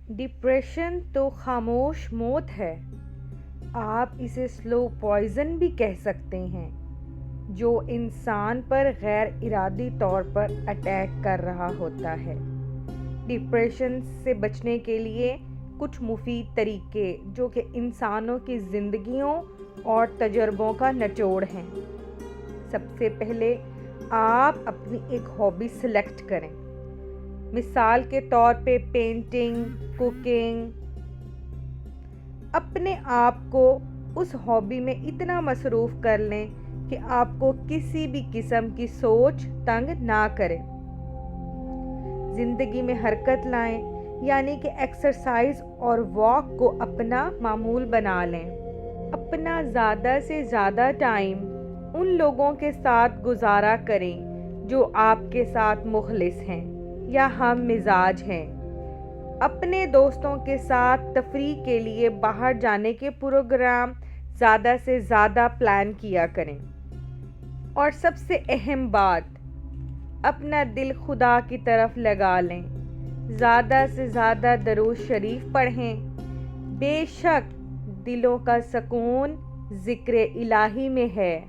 Depression تو خاموش موت ہے، آپ اسے سلو پوائزن بھی کہہ سکتے ہیں، جو انسان پر غیر ارادی طور پر اٹیک کر رہا ہوتا ہے۔ ڈپریشن سے بچنے کے لیے کچھ مفید طریقے جو کہ انسانوں کی زندگیوں اور تجربوں کا نچوڑ ہیں۔ سب سے پہلے آپ اپنی ایک ہابی سلیکٹ کریں، مثال کے طور پہ پینٹنگ، کوکنگ۔ اپنے آپ کو اس ہابی میں اتنا مصروف کر لیں کہ آپ کو کسی بھی قسم کی سوچ تنگ نہ کرے۔ زندگی میں حرکت لائیں، یعنی کہ ایکسرسائز اور واک کو اپنا معمول بنا لیں۔ اپنا زیادہ سے زیادہ ٹائم ان لوگوں کے ساتھ گزارا کریں جو آپ کے ساتھ مخلص ہیں یا ہم مزاج ہیں۔ اپنے دوستوں کے ساتھ تفریح کے لیے باہر جانے کے پروگرام زیادہ سے زیادہ پلان کیا کریں۔ اور سب سے اہم بات، اپنا دل خدا کی طرف لگا لیں، زیادہ سے زیادہ درود شریف پڑھیں۔ بے شک دلوں کا سکون ذکر الہی میں ہے۔